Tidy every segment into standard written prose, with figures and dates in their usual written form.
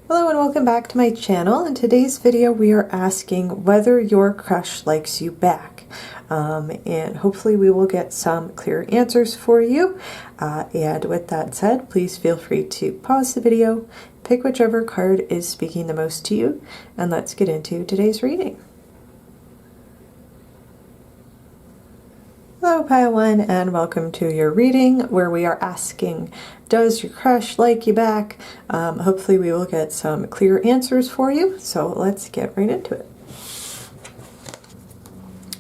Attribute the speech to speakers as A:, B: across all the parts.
A: Hello and welcome back to my channel. In today's video we are asking whether your crush likes you back. And hopefully we will get some clear answers for you. And with that said, please feel free to pause the video, pick whichever card is speaking the most to you, and let's get into today's reading. Hello Pile 1 and welcome to your reading where we are asking, does your crush like you back? Hopefully we will get some clear answers for you, so let's get right into it.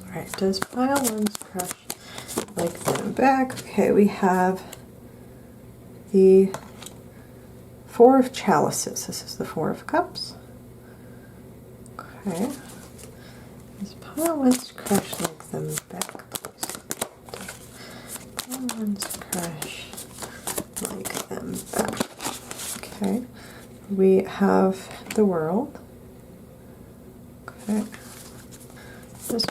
A: Alright, does Pile 1's crush like them back? Okay, we have the Four of Chalices. This is the Four of Cups. Okay. Does Pile 1's crush like them back? One's crush like them back. Okay, we have the World. Okay. This,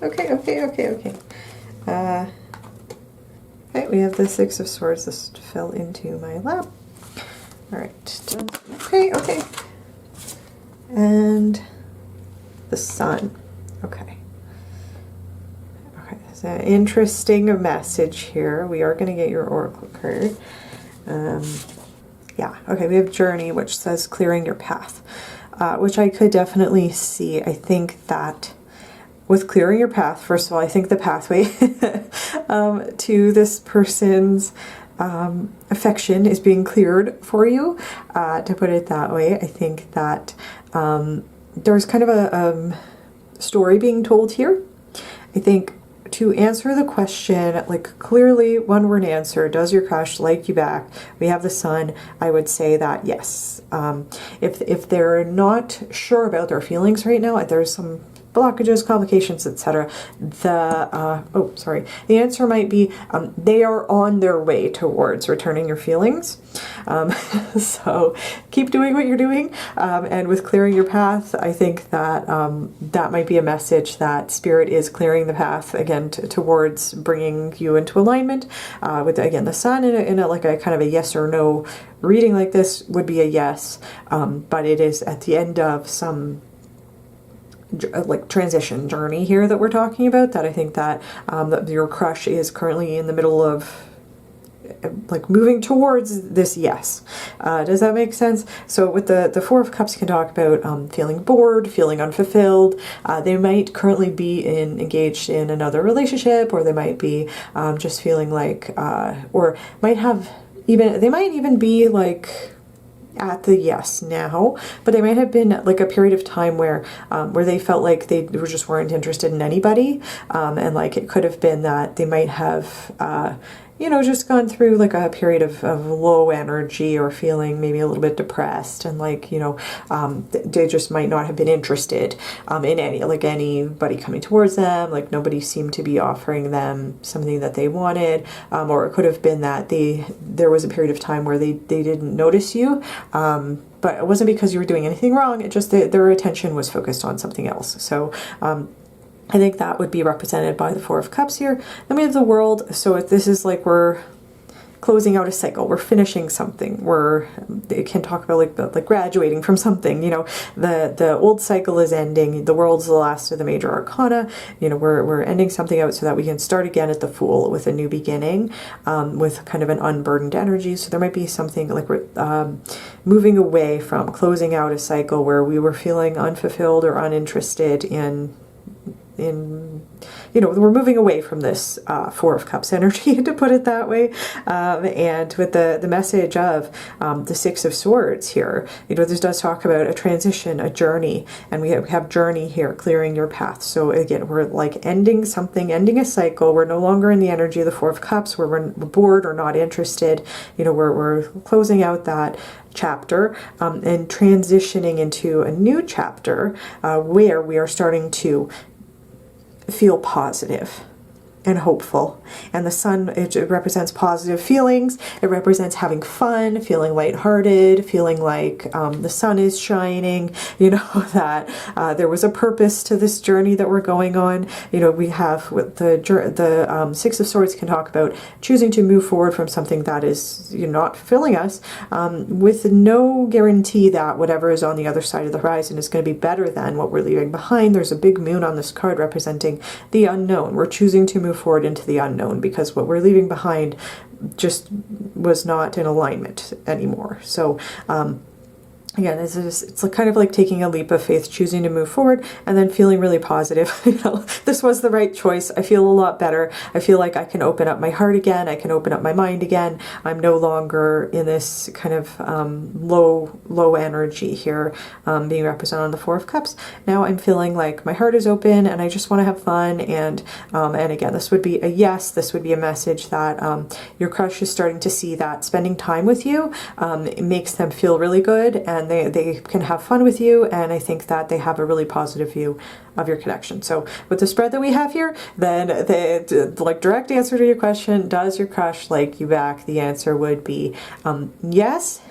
A: okay. Okay, we have the Six of Swords. This fell into my lap. All right. Okay. And the Sun. Okay. An interesting message here. We are going to get your oracle card. Yeah, okay, we have Journey, which says clearing your path, which I could definitely see. I think that with clearing your path, first of all, I think the pathway to this person's affection is being cleared for you, to put it that way. I think that there's kind of a story being told here. I think to answer the question, like clearly one word answer, does your crush like you back? We have the Sun. I would say that yes. If they're not sure about their feelings right now, there's some blockages, complications, etc. The answer might be they are on their way towards returning your feelings. So keep doing what you're doing, and with clearing your path, I think that that might be a message that Spirit is clearing the path again towards bringing you into alignment with, again, the Sun in a like a kind of a yes or no reading like this would be a yes, but it is at the end of some like transition journey here that we're talking about, that I think that, that your crush is currently in the middle of like moving towards this yes. Does that make sense? So with the Four of Cups, you can talk about feeling bored, feeling unfulfilled. They might currently be engaged in another relationship, or they might be just feeling like, or might have even, they might even be like at the yes now, but they might have been like a period of time where they felt like they just weren't interested in anybody, and like it could have been that they might have you know, just gone through like a period of low energy, or feeling maybe a little bit depressed, and like, you know, they just might not have been interested in anybody coming towards them. Like nobody seemed to be offering them something that they wanted, or it could have been that there was a period of time where they didn't notice you, but it wasn't because you were doing anything wrong. It just their attention was focused on something else. So I think that would be represented by the Four of Cups here. Then we have the World. So if this is like we're closing out a cycle, we're finishing something, they can talk about like graduating from something, you know, the old cycle is ending, the World's the last of the major arcana, you know, we're ending something out so that we can start again at the Fool with a new beginning, with kind of an unburdened energy. So there might be something like we're moving away from closing out a cycle where we were feeling unfulfilled or uninterested in, you know, we're moving away from this Four of Cups energy, to put it that way, and with the message of the Six of Swords here, you know, this does talk about a transition, a journey, and we have journey here, clearing your path. So again, we're like ending something, ending a cycle. We're no longer in the energy of the Four of Cups where we're bored or not interested. You know, we're closing out that chapter and transitioning into a new chapter where we are starting to feel positive. and hopeful. And the sun, it represents positive feelings. It represents having fun, feeling lighthearted, feeling like the sun is shining, you know, that there was a purpose to this journey that we're going on. You know, we have with the Six of Swords can talk about choosing to move forward from something that is, you know, not fulfilling us, with no guarantee that whatever is on the other side of the horizon is going to be better than what we're leaving behind. There's a big moon on this card representing the unknown. We're choosing to move forward into the unknown because what we're leaving behind just was not in alignment anymore. So again, it's kind of like taking a leap of faith, choosing to move forward and then feeling really positive. You know, this was the right choice. I feel a lot better. I feel like I can open up my heart again. I can open up my mind again. I'm no longer in this kind of low energy here, being represented on the Four of Cups. Now I'm feeling like my heart is open and I just want to have fun. And again, this would be a yes. This would be a message that your crush is starting to see that spending time with you it makes them feel really good, and they can have fun with you, and I think that they have a really positive view of your connection. So with the spread that we have here, then the like direct answer to your question, does your crush like you back? The answer would be yes,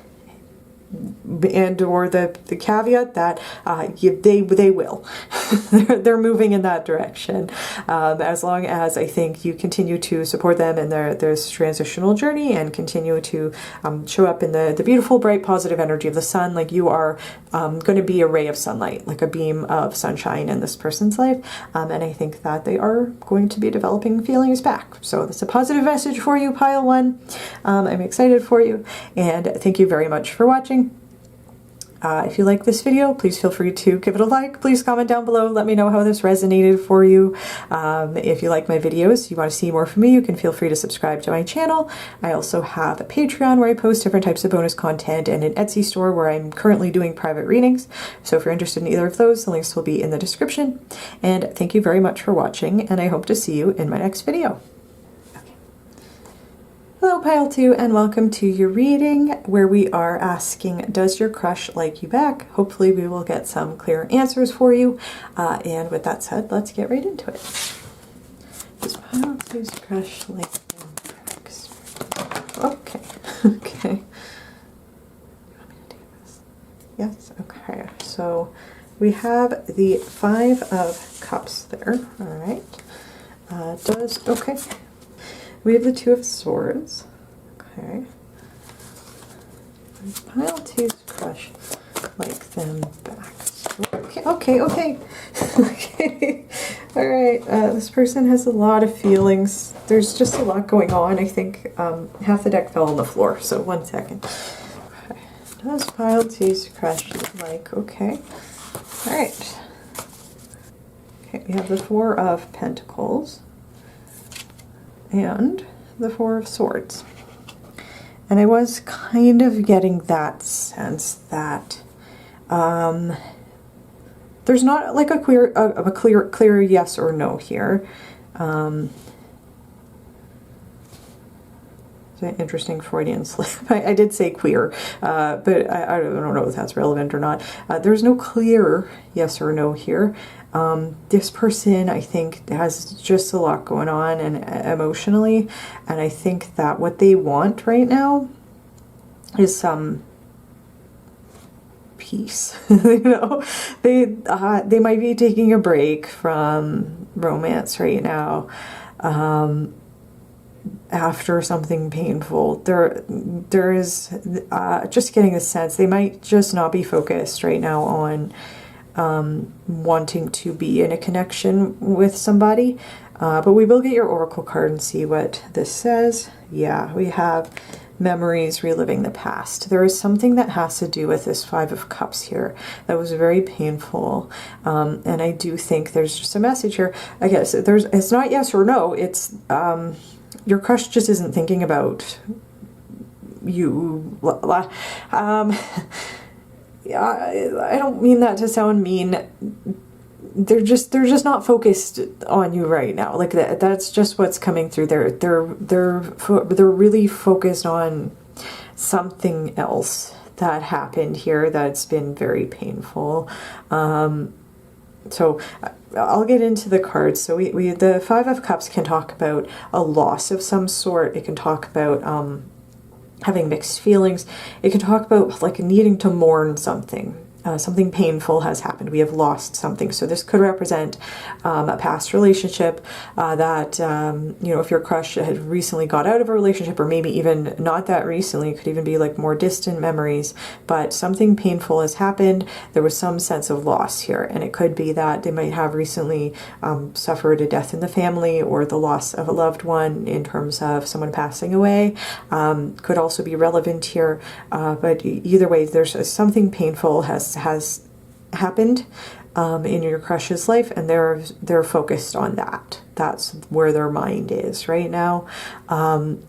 A: and or the caveat that they will. they're moving in that direction, as long as I think you continue to support them in their transitional journey and continue to show up in the beautiful, bright, positive energy of the sun. Like you are going to be a ray of sunlight, like a beam of sunshine in this person's life, and I think that they are going to be developing feelings back. So that's a positive message for you, pile one. I'm excited for you, and thank you very much for watching. If you like this video, please feel free to give it a like. Please comment down below. Let me know how this resonated for you. If you like my videos, you want to see more from me, you can feel free to subscribe to my channel. I also have a Patreon where I post different types of bonus content, and an Etsy store where I'm currently doing private readings. So if you're interested in either of those, the links will be in the description. And thank you very much for watching, and I hope to see you in my next video. Hello Pile 2, and welcome to your reading where we are asking, does your crush like you back? Hopefully we will get some clear answers for you. And with that said, let's get right into it. Does Pile 2's crush like you back? Okay, okay. You want me to take this? Yes, okay. So we have the Five of Cups there, all right. Okay. We have the Two of Swords. Okay. Pile 2's crush like them back. Okay. Okay. All right. This person has a lot of feelings. There's just a lot going on. I think half the deck fell on the floor. So 1 second. Okay. Does Pile 2's crush like? Okay. All right. Okay. We have the Four of Pentacles and the Four of Swords. And I was kind of getting that sense that there's not like a clear yes or no here. It's an interesting Freudian slip. I did say queer, but I don't know if that's relevant or not. There's no clear yes or no here. This person, I think, has just a lot going on and emotionally, and I think that what they want right now is some peace. You know, they might be taking a break from romance right now, after something painful. There is just getting a sense they might just not be focused right now on wanting to be in a connection with somebody, but we will get your oracle card and see what this says. Yeah, we have memories, reliving the past. There is something that has to do with this Five of Cups here that was very painful, and I do think there's just a message here. I guess it's not yes or no, it's your crush just isn't thinking about you. I don't mean that to sound mean. They're just not focused on you right now. Like that's just what's coming through. They're really focused on something else that happened here that's been very painful. So I'll get into the cards. So the Five of Cups can talk about a loss of some sort. It can talk about having mixed feelings. It can talk about like needing to mourn something. Something painful has happened. We have lost something. So this could represent a past relationship that, you know, if your crush had recently got out of a relationship, or maybe even not that recently, it could even be like more distant memories, but something painful has happened. There was some sense of loss here. And it could be that they might have recently suffered a death in the family, or the loss of a loved one in terms of someone passing away. Could also be relevant here. But either way, there's something painful has happened in your crush's life, and they're focused on that. That's where their mind is right now, and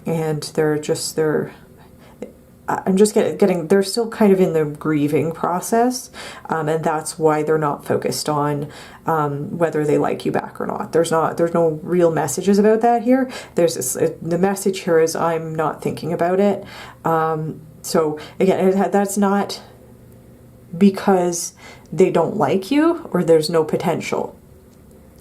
A: I'm just getting they're still kind of in the grieving process, and that's why they're not focused on whether they like you back or not. There's no real messages about that here. The message here is, I'm not thinking about it. So again, that's not because they don't like you or there's no potential.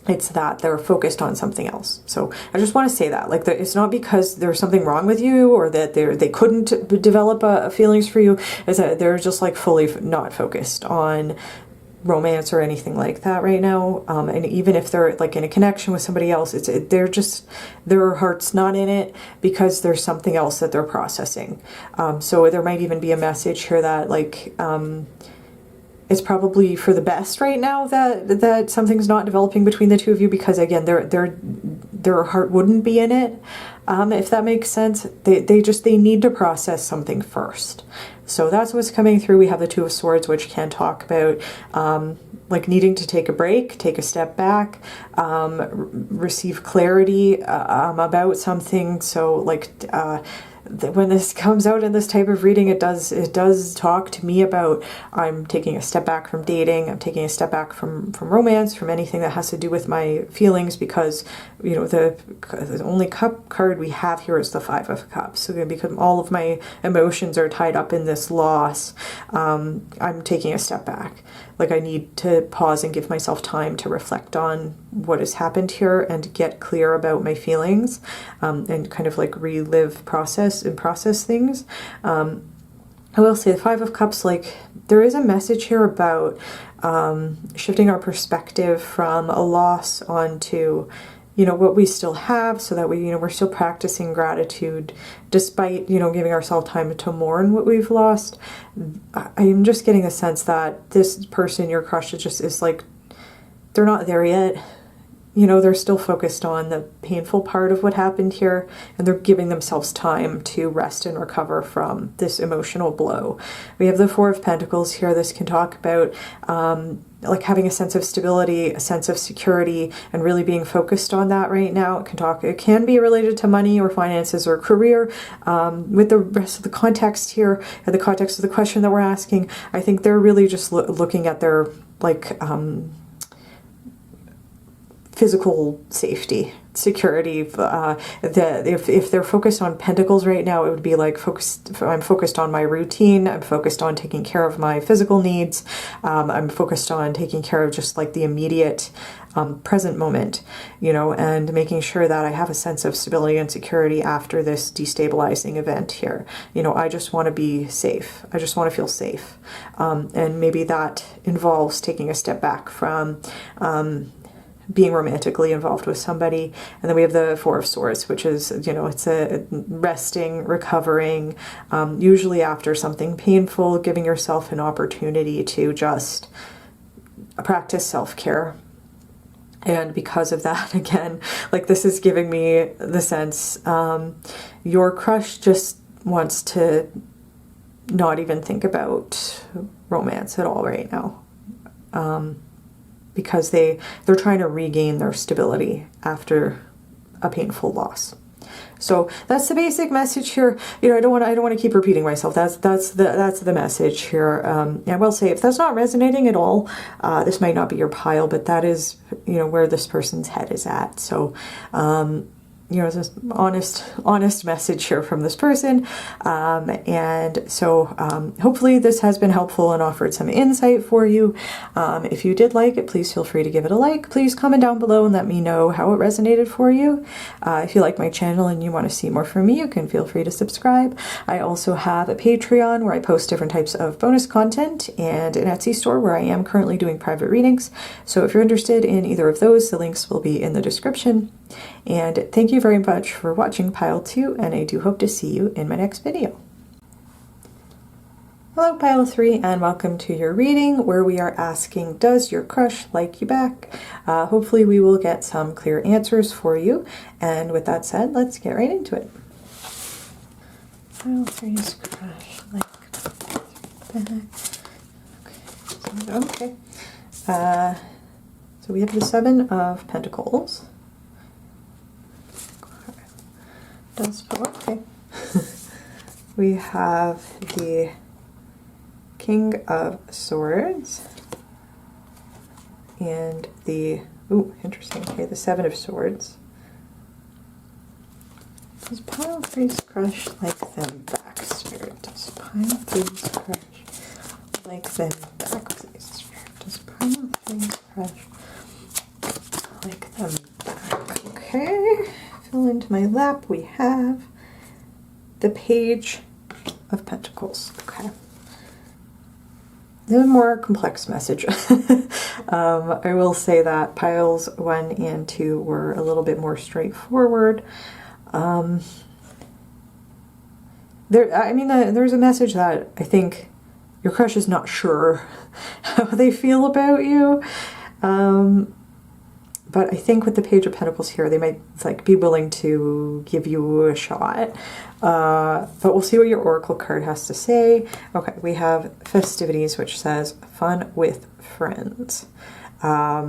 A: It's that they're focused on something else. So I just want to say that, like, it's not because there's something wrong with you or that they couldn't develop feelings for you. It's that they're just like fully not focused on romance or anything like that right now. And even if they're like in a connection with somebody else, their heart's not in it because there's something else that they're processing. So there might even be a message here that like, it's probably for the best right now that something's not developing between the two of you, because again, their heart wouldn't be in it, if that makes sense. They need to process something first. So that's what's coming through. We have the Two of Swords, which can talk about like needing to take a break, take a step back, receive clarity about something. So like when this comes out in this type of reading, it does talk to me about, I'm taking a step back from dating, I'm taking a step back from romance, from anything that has to do with my feelings, because, you know, the only cup card we have here is the Five of Cups. So because all of my emotions are tied up in this loss, I'm taking a step back. Like, I need to pause and give myself time to reflect on what has happened here and get clear about my feelings, and kind of like process things. I will say the Five of Cups, like, there is a message here about shifting our perspective from a loss onto, you know, what we still have, so that we, you know, we're still practicing gratitude despite, you know, giving ourselves time to mourn what we've lost. I am just getting a sense that this person, your crush, is like, they're not there yet. You know, they're still focused on the painful part of what happened here, and they're giving themselves time to rest and recover from this emotional blow. We have the Four of Pentacles here. This can talk about like having a sense of stability, a sense of security, and really being focused on that right now. It can be related to money or finances or career. With the rest of the context here, and the context of the question that we're asking, I think they're really just looking at their like physical safety, security. If they're focused on Pentacles right now, it would be like I'm focused on my routine, I'm focused on taking care of my physical needs, I'm focused on taking care of just like the immediate present moment, you know, and making sure that I have a sense of stability and security after this destabilizing event here. You know, I just want to be safe. I just want to feel safe. And maybe that involves taking a step back from being romantically involved with somebody. And then we have the Four of Swords, which is, you know, it's a resting, recovering, usually after something painful, giving yourself an opportunity to just practice self-care. And because of that, again, like, this is giving me the sense your crush just wants to not even think about romance at all right now. Because they're trying to regain their stability after a painful loss. So that's the basic message here. You know, I don't want to keep repeating myself. That's the message here. And I will say, if that's not resonating at all, this might not be your pile, but that is, you know, where this person's head is at. So, this honest message here from this person. And so hopefully this has been helpful and offered some insight for you. If you did like it, please feel free to give it a like. Please comment down below and let me know how it resonated for you. If you like my channel and you want to see more from me, you can feel free to subscribe. I also have a Patreon where I post different types of bonus content, and an Etsy store where I am currently doing private readings. So if you're interested in either of those, the links will be in the description. And thank you very much for watching Pile 2, and I do hope to see you in my next video. Hello Pile 3, and welcome to your reading where we are asking, does your crush like you back? Hopefully we will get some clear answers for you, and with that said, let's get right into it. Pile 3's crush like back. Okay. So we have the Seven of Pentacles. Okay. We have the King of Swords and the, ooh, interesting, okay, the Seven of Swords. Does Pile 3's crush like them back, Spirit? Does Pile 3's crush like them back, please, Spirit? Does Pile 3's crush like them back? Okay. Fill into my lap, we have the Page of Pentacles. Okay. A more complex message. I will say that piles 1 and 2 were a little bit more straightforward. There's a message that I think your crush is not sure how they feel about you. But I think with the Page of Pentacles here, they might be willing to give you a shot. But we'll see what your Oracle card has to say. Okay, we have Festivities, which says fun with friends. At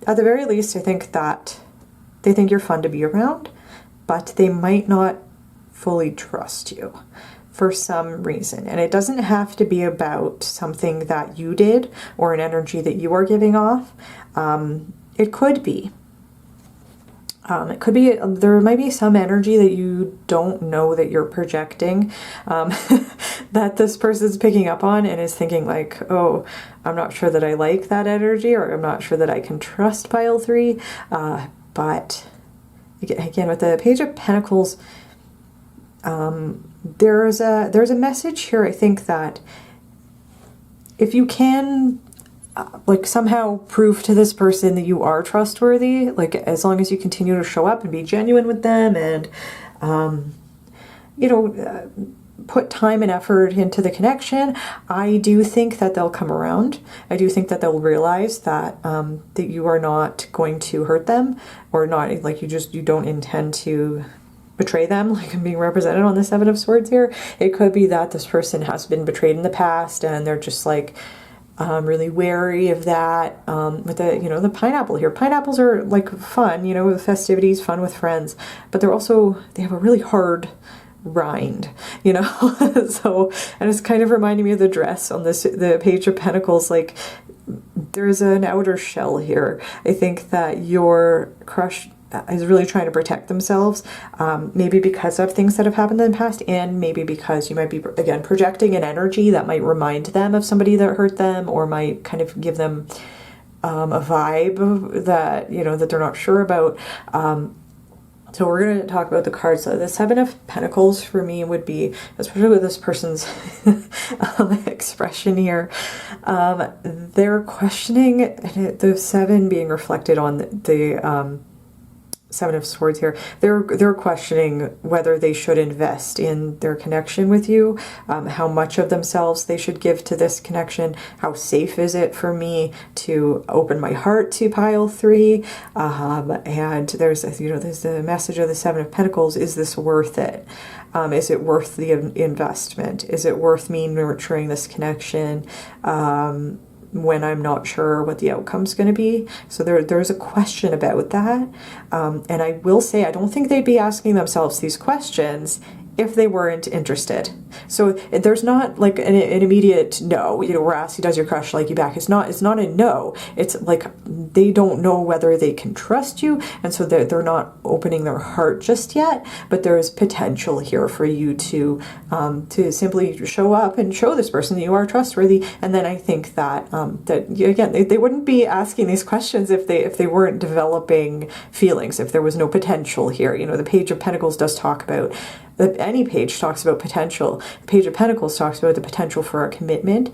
A: the very least, I think that they think you're fun to be around, but they might not fully trust you for some reason. And it doesn't have to be about something that you did or an energy that you are giving off. It could be. There might be some energy that you don't know that you're projecting, that this person's picking up on and is thinking like, oh, I'm not sure that I like that energy, or I'm not sure that I can trust Pile 3. But again, with the Page of Pentacles, there's a message here, I think, that if you can somehow prove to this person that you are trustworthy, as long as you continue to show up and be genuine with them and, put time and effort into the connection, I do think that they'll come around. I do think that they'll realize that, that you are not going to hurt them, or not, you don't intend to betray them, like I'm being represented on the Seven of Swords here. It could be that this person has been betrayed in the past and they're just really wary of that. With the pineapple here. Pineapples are fun, with festivities, fun with friends, but they have a really hard rind, so, and it's kind of reminding me of the dress on the Page of Pentacles. There's an outer shell here. I think that your crush is really trying to protect themselves, maybe because of things that have happened in the past, and maybe because you might be, again, projecting an energy that might remind them of somebody that hurt them, or might kind of give them a vibe that, that they're not sure about. So we're going to talk about the cards. So the Seven of Pentacles for me would be, especially with this person's expression here, they're questioning, the seven being reflected on the Seven of Swords here. They're questioning whether they should invest in their connection with you, how much of themselves they should give to this connection, how safe is it for me to open my heart to Pile 3, and there's the message of the Seven of Pentacles. Is this worth it? Is it worth the investment? Is it worth me nurturing this connection when I'm not sure what the outcome's going to be? So there's a question about that. And I will say, I don't think they'd be asking themselves these questions if they weren't interested. So there's not like an immediate no, you know, we're asking, does your crush like you back? It's not a no. It's like they don't know whether they can trust you, and so they're not opening their heart just yet, but there is potential here for you to simply show up and show this person that you are trustworthy. And then I think that again, they wouldn't be asking these questions if they weren't developing feelings, if there was no potential here. You know, the Page of Pentacles does talk about, any page talks about potential. The Page of Pentacles talks about the potential for a commitment.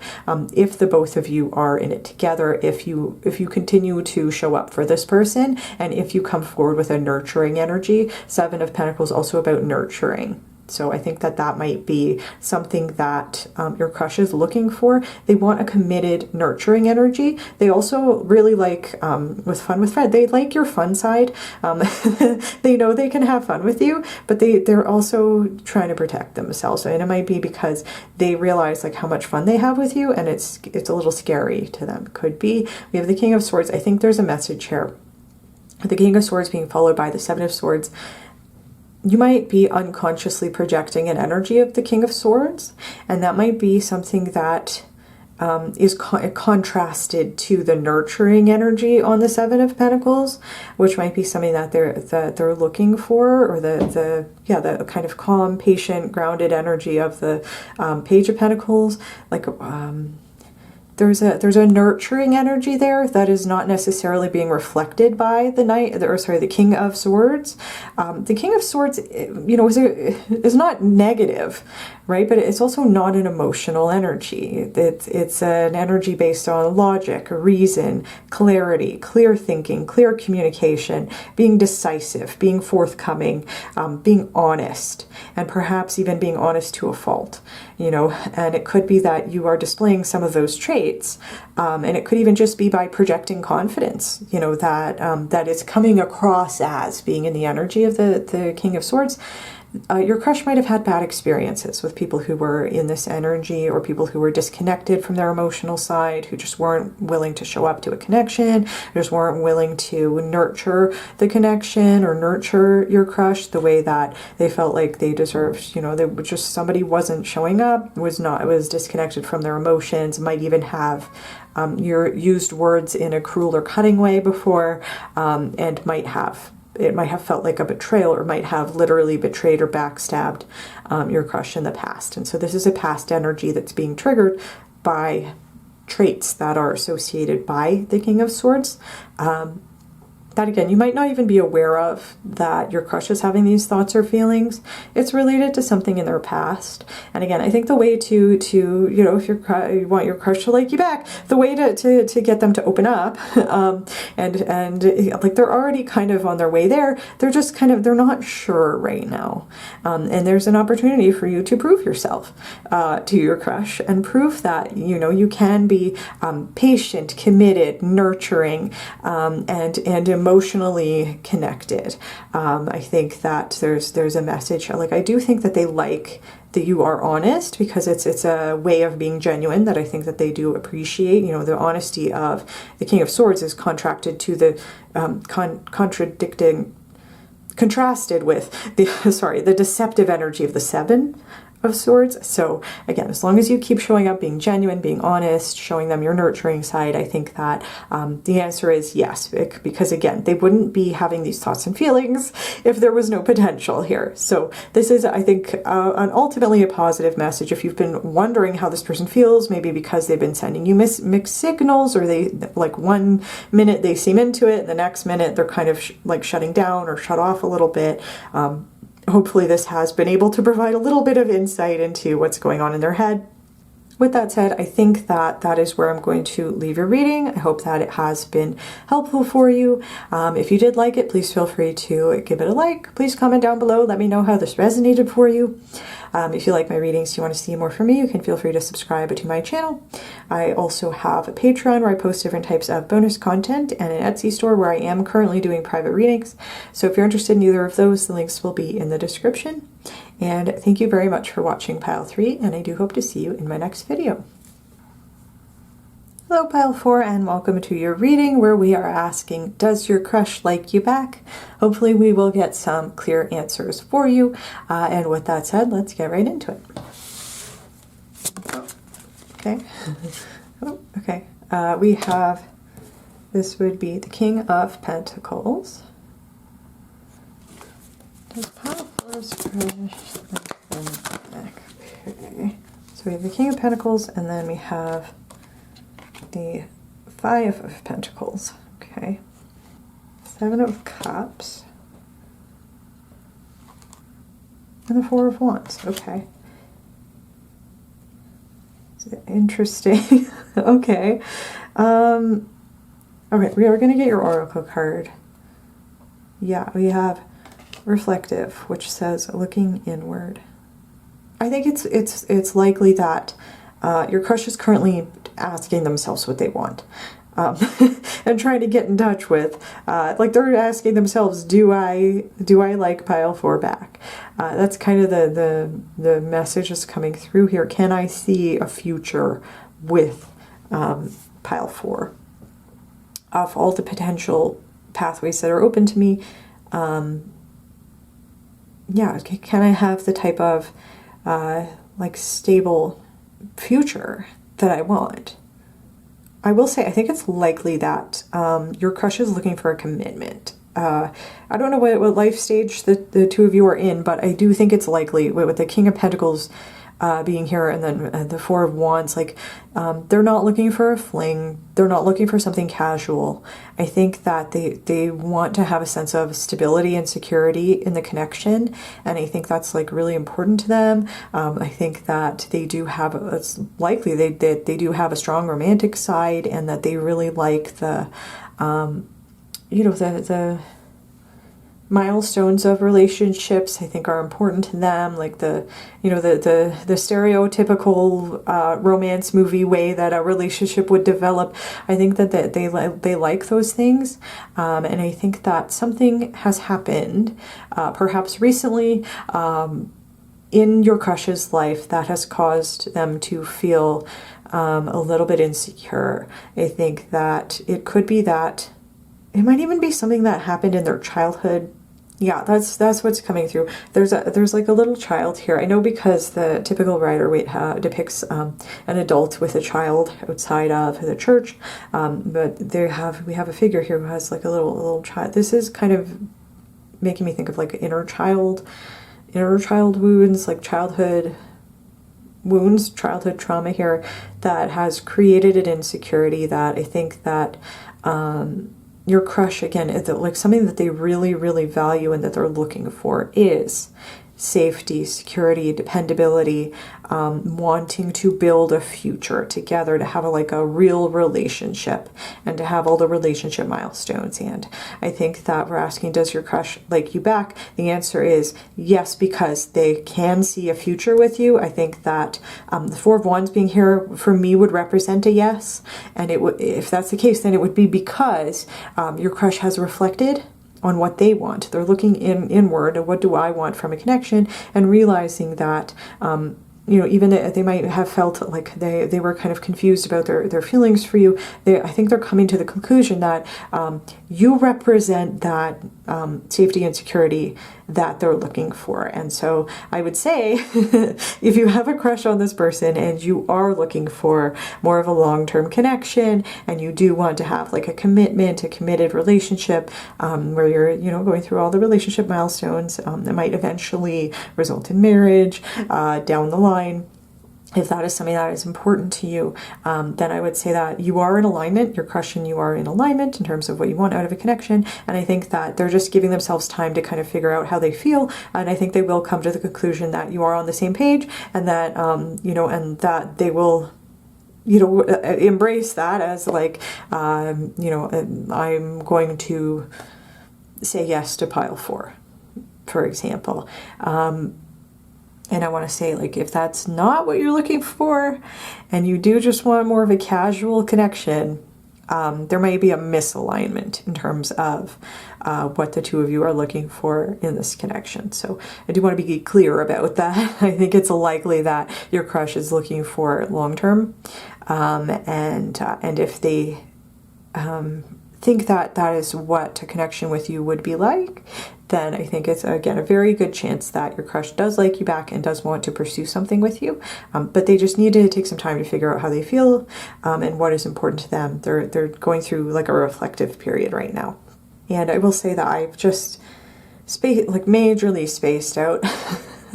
A: If the both of you are in it together, if you continue to show up for this person, and if you come forward with a nurturing energy. Seven of Pentacles also about nurturing. So I think that might be something that your crush is looking for. They want a committed, nurturing energy. They also really like, with Fun with Fred, they like your fun side. They know they can have fun with you, but they're also trying to protect themselves. And it might be because they realize like how much fun they have with you, and it's a little scary to them. Could be. We have the King of Swords. I think there's a message here. The King of Swords being followed by the Seven of Swords. You might be unconsciously projecting an energy of the King of Swords, and that might be something that is contrasted to the nurturing energy on the Seven of Pentacles, which might be something that they're looking for, or the kind of calm, patient, grounded energy of the Page of Pentacles. Like there's a nurturing energy there that is not necessarily being reflected by the King of Swords. The King of Swords, you know, is not negative, right? But it's also not an emotional energy. It's an energy based on logic, reason, clarity, clear thinking, clear communication, being decisive, being forthcoming, being honest, and perhaps even being honest to a fault. You know, and it could be that you are displaying some of those traits, and it could even just be by projecting confidence, you know, that is coming across as being in the energy of the King of Swords. Your crush might have had bad experiences with people who were in this energy, or people who were disconnected from their emotional side, who just weren't willing to show up to a connection, just weren't willing to nurture the connection or nurture your crush the way that they felt like they deserved. You know, somebody wasn't showing up, was disconnected from their emotions, might even have used words in a cruel or cutting way before, and it might have felt like a betrayal, or might have literally betrayed or backstabbed your crush in the past. And so this is a past energy that's being triggered by traits that are associated by the King of Swords. That again, you might not even be aware of, that your crush is having these thoughts or feelings. It's related to something in their past. And again, I think the way to you know, if you want your crush to like you back, the way to get them to open up, and like they're already kind of on their way there, they're just they're not sure right now. And there's an opportunity for you to prove yourself to your crush, and prove that, you know, you can be patient, committed, nurturing, and emotionally connected. I think that there's a message, like I do think that they like that you are honest, because it's a way of being genuine that I think that they do appreciate. You know, the honesty of the King of Swords is contrasted with the deceptive energy of the Seven of Swords. So again, as long as you keep showing up, being genuine, being honest, showing them your nurturing side, I think that the answer is yes, because again, they wouldn't be having these thoughts and feelings if there was no potential here. So this is, I think, ultimately a positive message. If you've been wondering how this person feels, maybe because they've been sending you mixed signals, or they, like, one minute they seem into it, the next minute they're kind of like shutting down or shut off a little bit. Hopefully this has been able to provide a little bit of insight into what's going on in their head. With that said, I think that is where I'm going to leave your reading. I hope that it has been helpful for you. If you did like it, please feel free to give it a like. Please comment down below. Let me know how this resonated for you. If you like my readings, you want to see more from me, you can feel free to subscribe to my channel. I also have a Patreon where I post different types of bonus content, and an Etsy store where I am currently doing private readings. So if you're interested in either of those, the links will be in the description. And thank you very much for watching Pile 3, and I do hope to see you in my next video. Hello Pile 4 and welcome to your reading where we are asking, does your crush like you back? Hopefully we will get some clear answers for you. And with that said, let's get right into it. Okay. Oh, okay. We have, this would be the King of Pentacles. Does Pile 4's crush like them back? Okay. So we have the King of Pentacles and then we have the Five of Pentacles, okay. Seven of Cups. And the Four of Wands, okay. Interesting. Okay. Okay, we are going to get your Oracle card. Yeah, we have Reflective, which says looking inward. I think it's likely that your crush is currently asking themselves what they want, and trying to get in touch with, like they're asking themselves, do I like Pile 4 back? That's kind of the message is coming through here. Can I see a future with Pile 4? Of all the potential pathways that are open to me, yeah, can I have the type of like stable future that I want? I will say, I think it's likely that your crush is looking for a commitment. I don't know what life stage the two of you are in, but I do think it's likely with the King of Pentacles being here and then the Four of Wands, like they're not looking for a fling. They're not looking for something casual. I think that they want to have a sense of stability and security in the connection, and I think that's like really important to them. I think that they do have, it's likely they do have a strong romantic side, and that they really like the you know, the milestones of relationships, I think, are important to them, like the, you know, the stereotypical romance movie way that a relationship would develop. I think that they like those things, and I think that something has happened, perhaps recently, in your crush's life that has caused them to feel a little bit insecure. I think that it could be that it might even be something that happened in their childhood. Yeah, that's what's coming through. There's like a little child here. I know because the typical Rider Waite depicts an adult with a child outside of the church, but we have a figure here who has like a little child. This is kind of making me think of like inner child wounds, like childhood wounds, childhood trauma here that has created an insecurity that I think that your crush, again, like something that they really, really value and that they're looking for is safety, security, dependability, wanting to build a future together, to have a real relationship and to have all the relationship milestones. And I think that we're asking, does your crush like you back? The answer is yes, because they can see a future with you. I think that the Four of Wands being here for me would represent a yes. And it would, if that's the case, then it would be because your crush has reflected on what they want. They're looking inward at what do I want from a connection, and realizing that you know, even they might have felt like they were kind of confused about their feelings for you. I think they're coming to the conclusion that you represent that safety and security that they're looking for. And so I would say if you have a crush on this person and you are looking for more of a long-term connection, and you do want to have like a commitment, a committed relationship, where you're, you know, going through all the relationship milestones that might eventually result in marriage down the line. If that is something that is important to you, then I would say that you are in alignment. Your crush and you are in alignment in terms of what you want out of a connection. And I think that they're just giving themselves time to kind of figure out how they feel. And I think they will come to the conclusion that you are on the same page, and that, you know, and that they will, you know, embrace that as like, you know, I'm going to say yes to Pile 4, for example. And I want to say, like, if that's not what you're looking for, and you do just want more of a casual connection, there might be a misalignment in terms of what the two of you are looking for in this connection. So I do want to be clear about that. I think it's likely that your crush is looking for long-term, and if they think that that is what a connection with you would be like, then I think it's, again, a very good chance that your crush does like you back and does want to pursue something with you, but they just need to take some time to figure out how they feel and what is important to them. They're going through like a reflective period right now. And I will say that I've just majorly spaced out.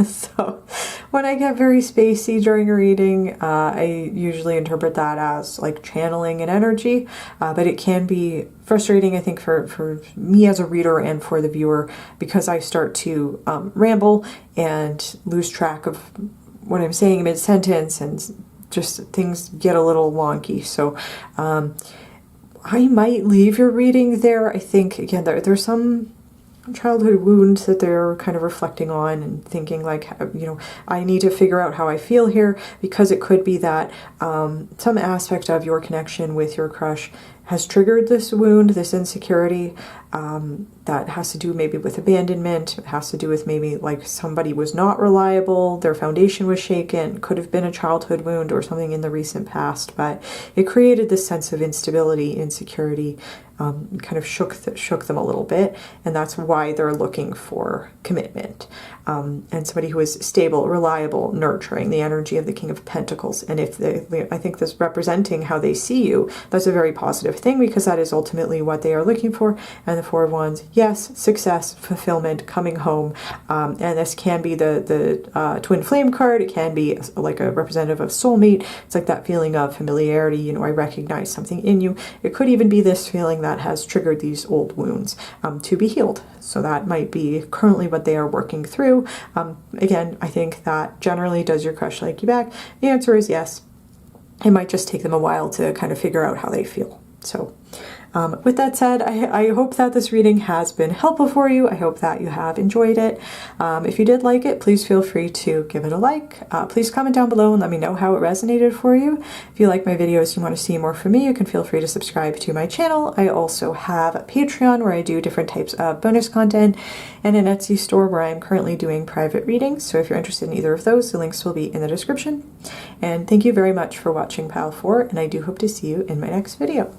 A: So when I get very spacey during a reading, I usually interpret that as like channeling an energy, but it can be frustrating, I think, for me as a reader and for the viewer, because I start to ramble and lose track of what I'm saying mid-sentence, and just things get a little wonky. So I might leave your reading there. I think, again, there's some childhood wounds that they're kind of reflecting on and thinking like, you know, I need to figure out how I feel here, because it could be that some aspect of your connection with your crush has triggered this wound, this insecurity, that has to do maybe with abandonment. It has to do with maybe like somebody was not reliable, their foundation was shaken, could have been a childhood wound or something in the recent past, but it created this sense of instability, insecurity, kind of shook them a little bit, and that's why they're looking for commitment, and somebody who is stable, reliable, nurturing, the energy of the King of Pentacles. And if I think this representing how they see you, that's a very positive thing, because that is ultimately what they are looking for. And the Four of Wands, yes, success, fulfillment, coming home, and this can be the twin flame card. It can be like a representative of soulmate. It's like that feeling of familiarity. You know, I recognize something in you. It could even be this feeling that has triggered these old wounds to be healed. So that might be currently what they are working through. Again, I think that generally, does your crush like you back? The answer is yes. It might just take them a while to kind of figure out how they feel. So with that said, I hope that this reading has been helpful for you. I hope that you have enjoyed it. If you did like it, please feel free to give it a like. Please comment down below and let me know how it resonated for you. If you like my videos and you want to see more from me, you can feel free to subscribe to my channel. I also have a Patreon where I do different types of bonus content, and an Etsy store where I'm currently doing private readings. So if you're interested in either of those, the links will be in the description. And thank you very much for watching Pile 4, and I do hope to see you in my next video.